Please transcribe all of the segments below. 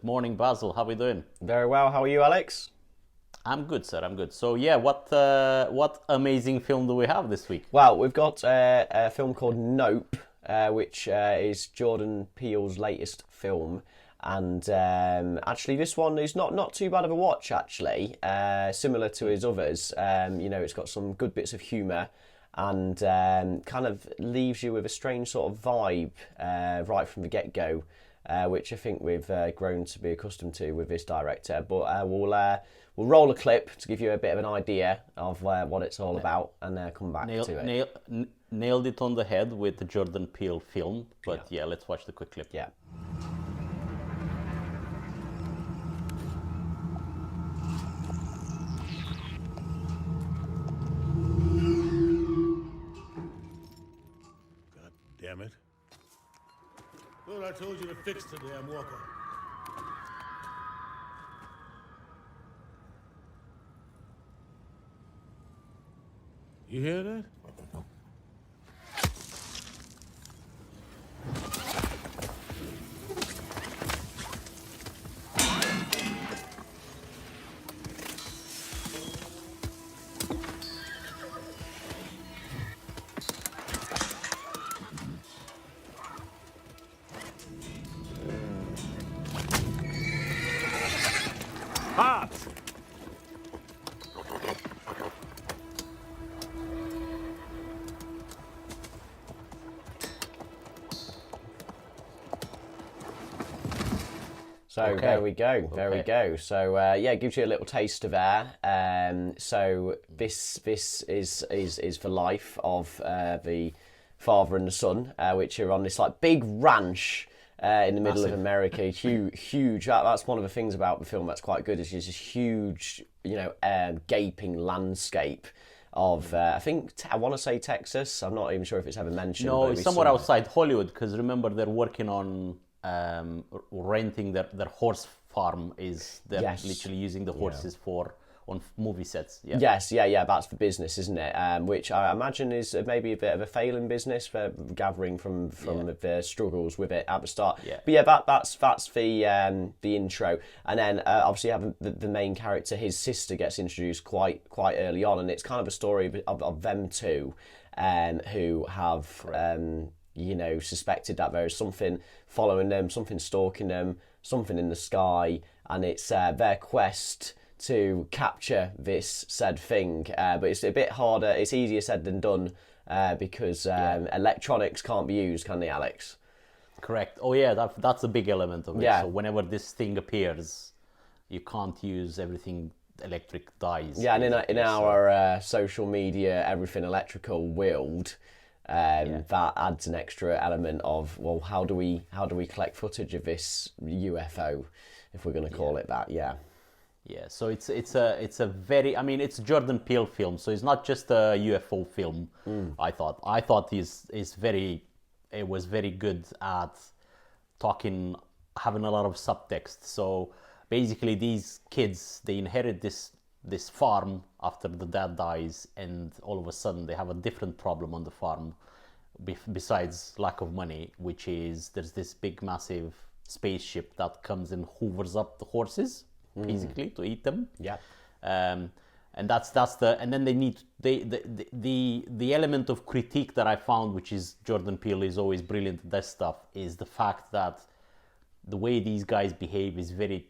Good morning, Basil. How are we doing? Very well. How are you, Alex? I'm good, sir. I'm good. So yeah, what amazing film do we have this week? Well, we've got a film called Nope, which is Jordan Peele's latest film. And actually, this one is not too bad of a watch, actually, similar to his others. It's got some good bits of humour and kind of leaves you with a strange sort of vibe right from the get-go, which I think we've grown to be accustomed to with this director. But we'll roll a clip to give you a bit of an idea of what it's all about and come back to it. Nailed it on the head with the Jordan Peele film. But yeah, let's watch the quick clip. Yeah. Damn it. Thought I told you to fix the damn walker. You hear that? Hot! So okay. There we go. There we go. So it gives you a little taste of air. So this is the life of the father and the son, which are on this like big ranch in the middle of America. Huge. That's one of the things about the film that's quite good. Is just this huge, gaping landscape of I want to say Texas. I'm not even sure if it's ever mentioned. No, it's somewhere outside Hollywood. Because remember, they're working on renting their horse farm. They're literally using the horses on movie sets. Yeah. Yes, that's the business, isn't it? Which I imagine is maybe a bit of a failing business for gathering from the struggles with it at the start. Yeah. But yeah, that's the intro, and then obviously you have the main character. His sister gets introduced quite early on, and it's kind of a story of them two, who have suspected that there is something following them, something stalking them, something in the sky, and it's their quest to capture this said thing. But it's a bit harder. It's easier said than done because electronics can't be used, can they, Alex? Correct. Oh yeah, that's a big element of it. Yeah. So whenever this thing appears, you can't use everything. Electric dies. Yeah, and in our social media, everything electrical willed. That adds an extra element of, well, how do we collect footage of this UFO, if we're going to call it that? Yeah, so it's a very, it's a Jordan Peele film, so it's not just a UFO film. I thought it was very good at talking, having a lot of subtext. So basically, these kids, they inherit this farm after the dad dies, and all of a sudden they have a different problem on the farm besides lack of money, which is there's this big massive spaceship that comes and hoovers up the horses basically to eat them. And then they need the element of critique that I found, which is Jordan Peele is always brilliant at that stuff, is the fact that the way these guys behave is very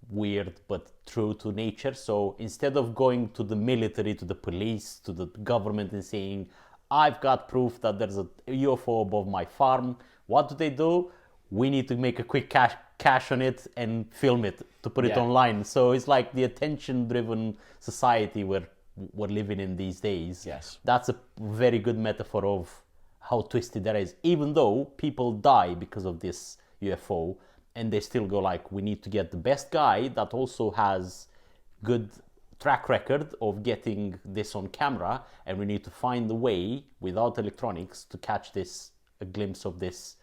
weird but true to nature. So instead of going to the military, to the police, to the government and saying, I've got proof that there's a UFO above my farm, what do? We need to make a quick cash on it and film it to put it online. So it's like the attention-driven society we're living in these days. Yes. That's a very good metaphor of how twisted that is. Even though people die because of this UFO, and they still go like, we need to get the best guy that also has good track record of getting this on camera, and we need to find a way without electronics to catch a glimpse of this,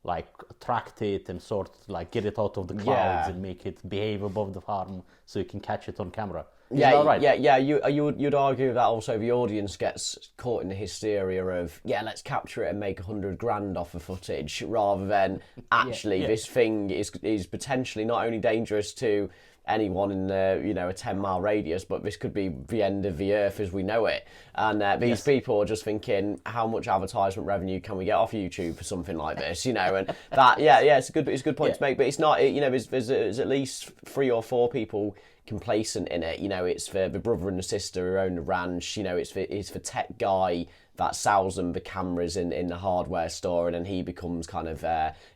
like attract it and sort of like get it out of the clouds and make it behave above the farm so you can catch it on camera. Is that right? You'd argue that also the audience gets caught in the hysteria of let's capture it and make $100,000 off of footage, rather than actually this thing is potentially not only dangerous to anyone in a 10-mile radius, but this could be the end of the earth as we know it. And these people are just thinking, how much advertisement revenue can we get off YouTube for something like this? And that it's a good point to make. But it's not. There's at least 3 or 4 people complacent in it. It's for the brother and the sister who own the ranch. It's the tech guy that sells them the cameras in the hardware store, and then he becomes kind of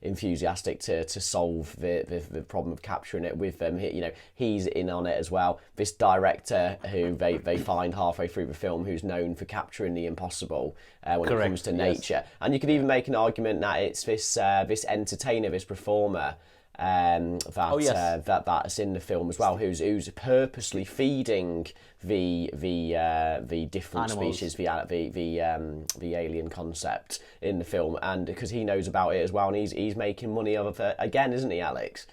enthusiastic to solve the problem of capturing it with them. He's in on it as well. This director who they find halfway through the film, who's known for capturing the impossible when it comes to nature. And you could even make an argument that it's this entertainer, this performer, that's in the film as well, who's purposely feeding the different animals. species, the alien concept in the film, and because he knows about it as well, and he's making money of it again, isn't he, Alex?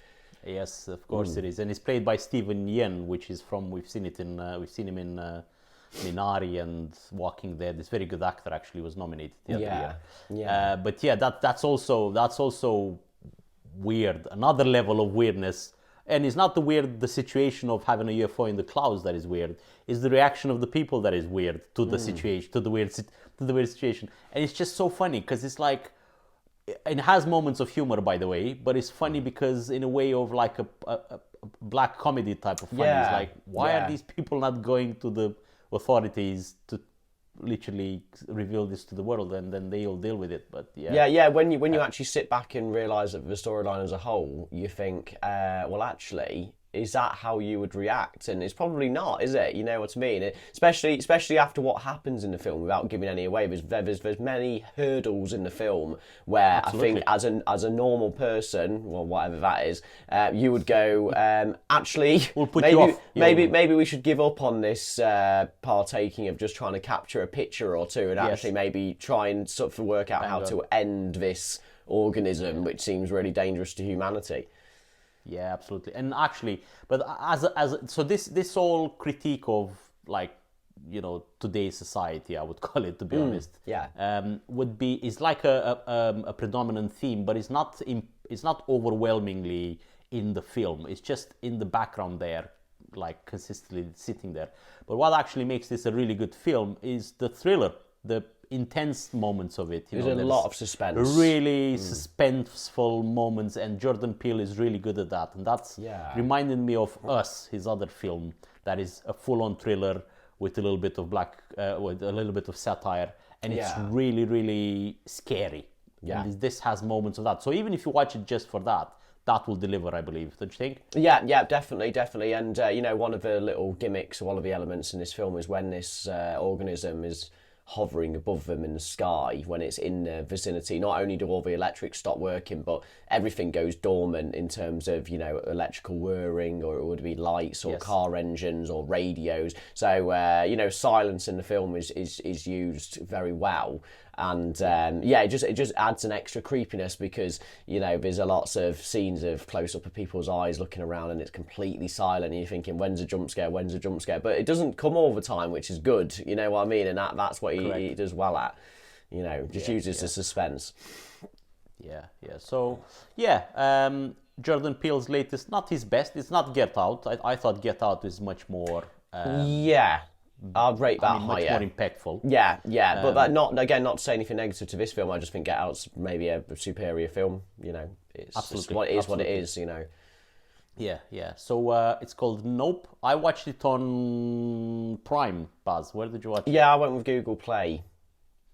Yes, of course it is, and it's played by Yeun, which is we've seen him in Minari and Walking Dead. This very good actor, actually, was nominated the other year. But that's also weird, another level of weirdness. And it's not the situation of having a UFO in the clouds that is weird. It's the reaction of the people that is weird to the situation, to the weird situation. And it's just so funny because it's like, it has moments of humor, by the way, but it's funny because in a way of like a black comedy type of funny. It's like, why are these people not going to the authorities to literally reveal this to the world, and then they'll deal with it? But when you actually sit back and realise that the storyline as a whole, you think, well, actually, is that how you would react? And it's probably not, is it? You know what I mean? Especially after what happens in the film, without giving any away. There's many hurdles in the film where Absolutely. I think as a normal person, well, whatever that is, you would go, actually, We'll put you off. maybe we should give up on this partaking of just trying to capture a picture or two, and actually maybe try and sort of work out how to end this organism, which seems really dangerous to humanity. Yeah, absolutely. And actually, but so this whole critique of, like, today's society, I would call it, to be honest, is like a predominant theme, but it's not overwhelmingly in the film. It's just in the background there, like consistently sitting there. But what actually makes this a really good film is the thriller, the intense moments of it. There's a lot of suspense. Really suspenseful moments, and Jordan Peele is really good at that. And that's reminded me of Us, his other film, that is a full-on thriller with a little bit of with a little bit of satire, and it's really, really scary. Yeah. And this has moments of that. So even if you watch it just for that, that will deliver, I believe. Don't you think? Yeah, definitely. And, one of the little gimmicks, one of the elements in this film is when this organism is hovering above them in the sky, when it's in the vicinity, not only do all the electrics stop working, but everything goes dormant in terms of, electrical whirring, or it would be lights or car engines or radios. So, silence in the film is used very well. And it just adds an extra creepiness because there's a lots of scenes of close up of people's eyes looking around, and it's completely silent, and you're thinking, when's a jump scare, but it doesn't come all the time, which is good, you know what I mean? And that's what he does well at, uses the suspense. So Jordan Peele's latest, not his best, it's not Get Out. I thought Get Out is much more I'd rate that much higher. more impactful. But that not to say anything negative to this film. I just think Get Out's maybe a superior film. It's Absolutely. what it is. Yeah. So it's called Nope. I watched it on Prime. Baz, where did you watch it? Yeah, I went with Google Play.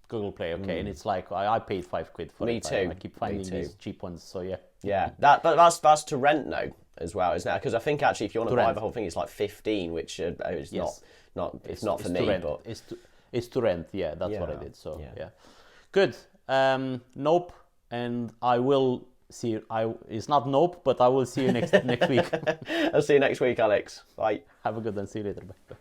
Google Play, okay, and it's like I paid £5 for it. Me too. I keep finding these cheap ones. So yeah. Yeah, that's to rent though as well, isn't it? Because I think actually if you want to buy the whole thing, it's like 15, which is it's not for me, but it's to rent. Yeah, that's what I did. So yeah. Good. Nope, and I will see you. It's not Nope, but I will see you next week. I'll see you next week, Alex. Bye. Have a good one. See you later. Bye.